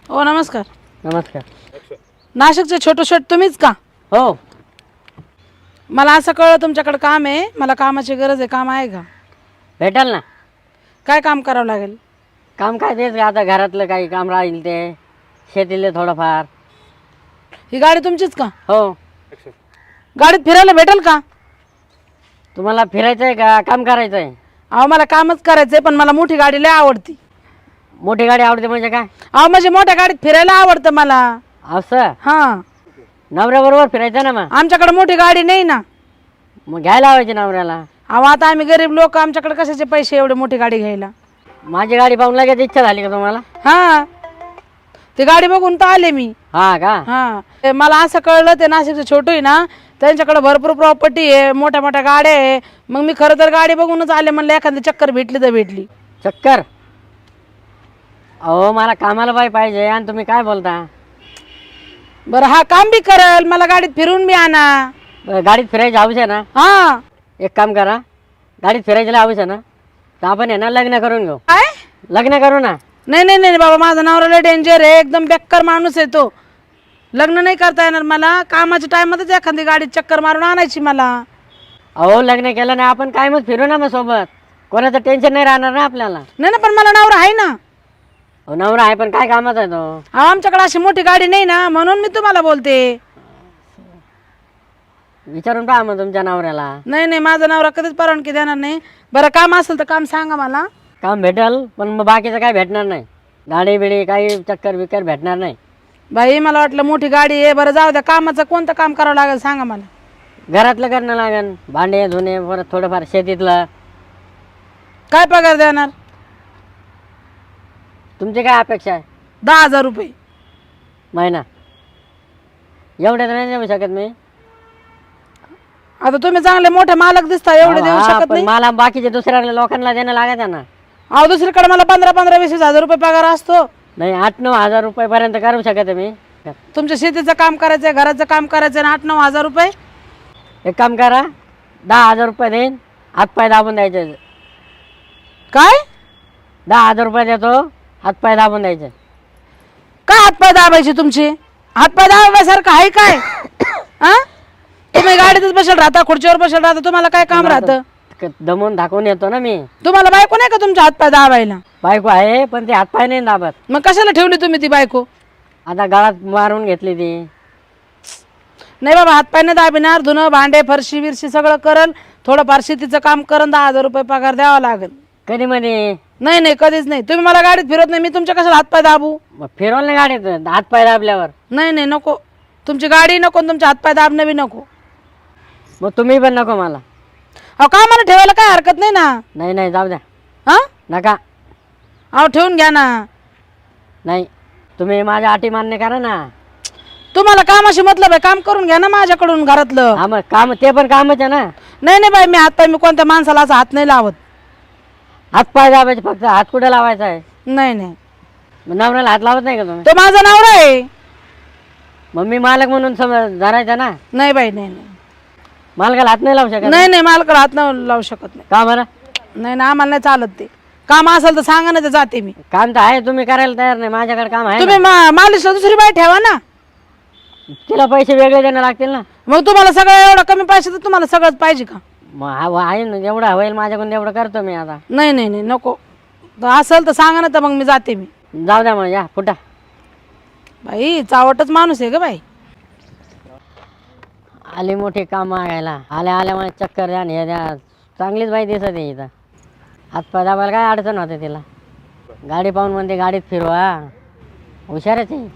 हो नमस्कार. नमस्कार. नाशिकचे छोटू शेट तुम्हीच का? हो मला असं कळलं तुमच्याकडे काम आहे, मला कामाची गरज आहे. काम आहे का? भेटाल ना. काय काम करावं लागेल? काम काय तेच आता घरातलं काही काम राहील ते शेतीले थोडंफार. ही गाडी तुमचीच का? हो. गाडीत फिरायला भेटेल का? तुम्हाला फिरायचं आहे का काम करायचं आहे? अहो मला कामच करायचंय, पण मला मोठी गाडी लय आवडती. मोठी गाडी आवडते म्हणजे काय? अहो म्हणजे मोठ्या गाडीत फिरायला आवडतं मला. असं हां, नवऱ्याबरोबर फिरायचं ना मग. आमच्याकडे मोठी गाडी नाही ना. मग घ्यायला लावायची नवऱ्याला. अहो आता आम्ही गरीब लोक, आमच्याकडे कशाचे पैसे एवढे मोठी गाडी घ्यायला? माझी गाडी पाहून लगेच इच्छा झाली का तुम्हाला? हां, ती गाडी बघून तर आले मी. हा का? हां, ते मला असं कळलं ते नाशिकचं छोटू आहे ना, त्यांच्याकडे भरपूर प्रॉपर्टी आहे, मोठ्या मोठ्या गाड्या आहे. मग मी खरं तर गाडी बघूनच आले, म्हणलं एखादी चक्कर भेटली तर भेटली. चक्कर? अहो मला कामाला बाई पाहिजे आणि तुम्ही काय बोलता? बरं हा काम बी करल, मला गाडीत फिरून बी आणा. गाडीत फिरायची हौस आहे ना? हां. एक काम करा, गाडीत फिरायची हौस आहे ना, तर आपण आहे ना लग्न करून घेऊ. काय? लग्न करू ना. नाही नाही नाही बाबा, माझा नवरा लय डेंजर आहे, एकदम बेकार माणूस आहे तो. लग्न नाही करता येणार मला. कामाच्या टायमातच एखादी गाडीत चक्कर मारून आणायची मला. अहो लग्न केलं ना आपण काय मग फिरू ना मग सोबत. कोणाचं टेन्शन नाही राहणार ना आपल्याला. नाही ना, पण मला नवरा आहे ना. अहो नवरा आहे पण काय कामाचा आहे तो? अहो आमच्याकडे अशी मोठी गाडी नाही ना, म्हणून मी तुम्हाला बोलते. विचारून पहा मग तुमच्या नवऱ्याला. नाही नाही, माझा नवरा कधीच परवानगी देणार नाही. बरं काम असेल तर काम सांगा मला. काम भेटेल पण मग बाकीचं काय भेटणार नाही. गाडी बिडी काही चक्कर बिक्कर भेटणार नाही. बाई मला वाटलं मोठी गाडी आहे. बरं जाऊ द्या, कामाचं कोणतं काम करावं लागेल सांगा मला. घरातलं करणं लागेल, भांडे धुणे, परत थोडंफार शेतीतलं. काय पगार देणार? तुमची काय अपेक्षा आहे? 10,000 रुपये महिना? एवढे तर नाही देऊ शकत मी. आता तुम्ही चांगले मोठे मालक दिसता, एवढे देऊ हा, शकत पण नाही. मला बाकीचे दुसऱ्या लोकांना देणं लागायचं ना. अहो दुसरीकडे मला 15-20 हजार रुपये पगार असतो. नाही 8-9 हजार रुपयेपर्यंत करू शकत मी. तुमच्या शेतीचं काम करायचंय, घराचं काम करायचंय आणि 8-9 हजार रुपये? एक काम करा, 10,000 रुपये देईन, हातपाय दाबून द्यायचे. काय? 10,000 रुपये देतो, हातपाय दाबून द्यायचे. काय हातपाय दाबायचे तुमचे? हातपाय दाबायसारखं आहे काय? हा, तुम्ही गाडीतच बसेल राहता, खुर्चीवर बसेल राहता, तुम्हाला काय काम राहतं? दमून दाखवून येतो ना मी. तुम्हाला बायको नाही का तुमच्या हातपाय दाबायला? बायको आहे पण ते हातपाय नाही दाबत. मग कशाला ठेवली तुम्ही ती बायको? आता गळात मारून घेतली ती. नाही बाबा, हातपाय नाही दाबिनार. धुणं भांडे फरशी बिरशी सगळं करल, थोडंफार शेतीचं काम करन, 10,000 रुपये पगार द्यावा लागेल. कधी म्हणे? नाही नाही, कधीच नाही. तुम्ही मला गाडीत फिरत नाही, मी तुमच्या कशाला हातपाय दाबू? मग फिरवलं नाही गाडीत हातपाय दाबल्यावर? नाही नाही, नको. तुमची गाडी नको, तुमच्या हातपाय दाबणं बी नको. मग तुम्ही पण नको मला. अहो कामाला ठेवायला काय हरकत नाही ना. नाही नाही जाऊ द्या. हा, नका. अहो ठेवून घ्या ना. नाही, तुम्ही माझ्या अटी मान्य करा ना. तुम्हाला कामाशी मतलब आहे, काम करून घ्या ना माझ्याकडून घरातलं. हा मग काम ते पण कामच आहे ना. नाही नाही बाई, मी हातपाय मी कोणत्या माणसाला असा हात नाही लावत. हातपाय दाबायचे फक्त, हात कुठे लावायचा आहे? नाही नाही, मग नवऱ्याला हात लावत नाही का तुम्ही? तो माझा नवरा आहे. मग मी मालक म्हणून समज धरायचा ना. नाही बाई, नाही नाही. मालकाला हात नाही लावू शकत? नाही नाही, मालकाला हात नाही लावू शकत नाही. का बरं? नाही ना, आम्हाला नाही चालत ते. काम असेल तर सांगा ना, तर जाते मी. काम तर आहे, तुम्ही करायला तयार नाही. माझ्याकडे काम आहे तुम्ही मालिशला दुसरी बाई ठेवा ना. ना. तिला पैसे वेगळे देणं लागतील ना. मग तुम्हाला सगळं एवढं कमी पैसे तर तुम्हाला सगळंच पाहिजे का? मग आहे ना, जेवढं होईल माझ्याकडून तेवढं करतो मी आता. नाही नाही नाही, नको. असेल तर सांगा ना, तर मग मी जाते मी. जाऊ द्या मग, या फुटा. बाई चावटच माणूस आहे ग बाई. आली मोठी काम मागायला. आल्या आल्या मला चक्कर द्या आणि हे द्या. चांगलीच बाई दिसत आहे इथं. हातपाय दाबायला काय अडचण होते तिला. गाडी पाहून म्हणते गाडीत फिरवा. हुशारच आहे.